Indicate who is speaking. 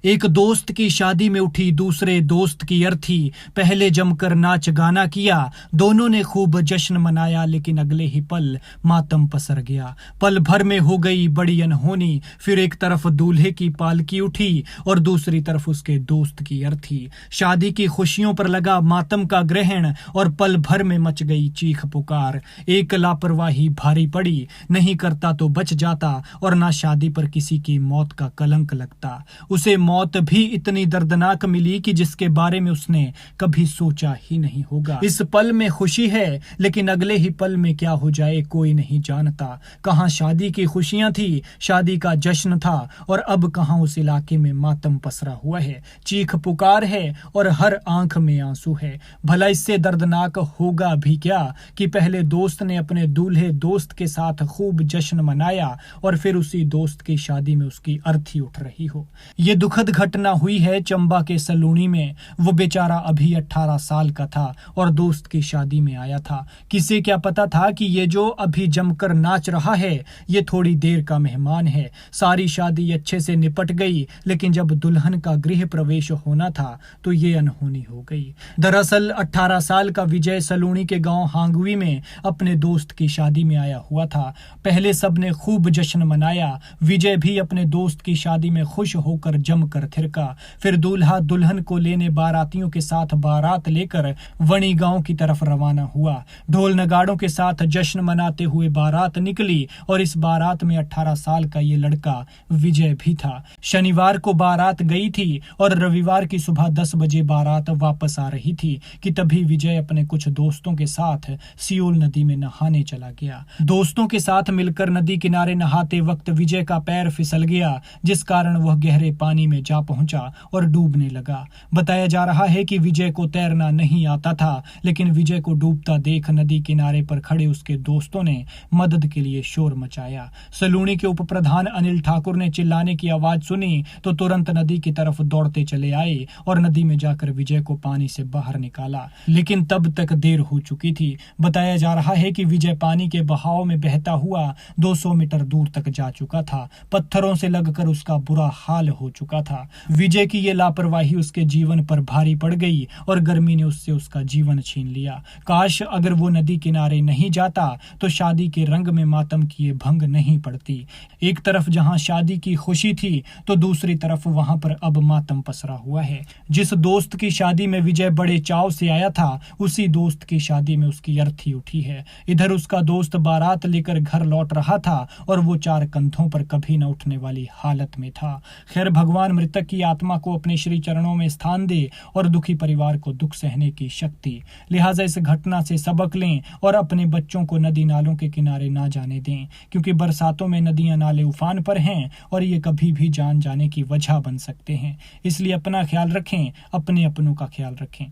Speaker 1: एक दोस्त की शादी में उठी दूसरे दोस्त की अर्थी। पहले जमकर नाच गाना किया, दोनों ने खूब जश्न मनाया, लेकिन अगले ही पल मातम पसर गया। पल भर में हो गई बड़ी अनहोनी। फिर एक तरफ दूल्हे की पालकी उठी और दूसरी तरफ उसके दोस्त की अर्थी। शादी की खुशियों पर लगा मातम का ग्रहण और पल भर में मच गई चीख पुकार। एक लापरवाही भारी पड़ी, नहीं करता तो बच जाता और ना शादी पर किसी की मौत का कलंक लगता। उसे मौत भी इतनी दर्दनाक मिली कि जिसके बारे में उसने कभी सोचा ही नहीं होगा। इस पल में खुशी है, लेकिन अगले ही पल में क्या हो जाए कोई नहीं जानता। कहाँ शादी की खुशियां थी, शादी का जश्न था, और अब कहाँ उस इलाके में मातम पसरा हुआ है, चीख पुकार है और हर आंख में आंसू है। भला इससे दर्दनाक होगा भी क्या कि पहले दोस्त ने अपने दूल्हे दोस्त के साथ खूब जश्न मनाया और फिर उसी दोस्त की शादी में उसकी अर्थी उठ रही हो। ये दुखद घटना हुई है चंबा के सलूनी में। वो बेचारा अभी 18 साल का था और दोस्त की शादी में आया था। किसे क्या पता था कि ये जो अभी जमकर नाच रहा है ये थोड़ी देर का मेहमान है। सारी शादी अच्छे से निपट गई, लेकिन जब दुल्हन का गृह प्रवेश होना था तो ये अनहोनी हो गई। दरअसल 18 साल का विजय सलूनी के गांव हांगवी में अपने दोस्त की शादी में आया हुआ था। पहले सबने खूब जश्न मनाया। विजय भी अपने दोस्त की शादी में खुश होकर जमकर थिरका। फिर दूल्हा दुल्हन को लेने बारातियों के साथ बारात लेकर वणी गांव की तरफ रवाना हुआ। ढोल नगाड़ों के साथ जश्न मनाते हुए बारात निकली और इस बारात में 18 साल का ये लड़का विजय भी था। शनिवार को बारात गई थी और रविवार की सुबह 10 बजे बारात वापस आ रही थी कि तभी विजय अपने कुछ दोस्तों के साथ सियोल नदी में नहाने चला गया। दोस्तों के साथ मिलकर नदी किनारे नहाते वक्त विजय का पैर फिसल गया, जिस कारण वह गहरे पानी में जा पहुंचा और डूबने लगा। बताया जा रहा है कि विजय को तैरना नहीं आता था, लेकिन विजय को डूबता देख नदी किनारे पर खड़े उसके दोस्तों ने मदद के लिए शोर मचाया। सलूनी के उप प्रधान अनिल ठाकुर ने चिल्लाने की आवाज सुनी तो तुरंत नदी की तरफ दौड़ते चले आए और नदी में जाकर विजय को पानी से बाहर निकाला, लेकिन तब तक देर हो चुकी थी। बताया जा रहा है कि विजय पानी के बहाव में बहता हुआ 200 मीटर दूर तक जा चुका था। पत्थरों से लगकर उसका बुरा हाल हो चुका था। विजय की ये लापरवाही उसके जीवन पर भारी पड़ गई और गर्मी ने उससे उसका जीवन छीन लिया। काश अगर वो नदी किनारे नहीं जाता तो शादी के रंग में मातम की ये भंग नहीं पड़ती। एक तरफ जहां शादी की खुशी थी तो दूसरी तरफ वहां पर अब मातम पसरा हुआ है। जिस दोस्त की शादी में विजय बड़े चाव से आया था, उसी दोस्त की शादी में उसकी अर्थी उठी है। इधर उसका दोस्त बारात लेकर घर लौट रहा था और वो 4 कंधों पर कभी न उठने वाली हालत में था। खैर, भगवान मृतक की आत्मा को अपने श्री चरणों में स्थान दे और दुखी परिवार को दुख सहने की शक्ति। लिहाजा इस घटना से सबक लें और अपने बच्चों को नदी नालों के किनारे ना जाने दें, क्योंकि बरसातों में नदियां नाले उफान पर हैं और ये कभी भी जान जाने की वजह बन सकते हैं। इसलिए अपना ख्याल रखें, अपने अपनों का ख्याल रखें।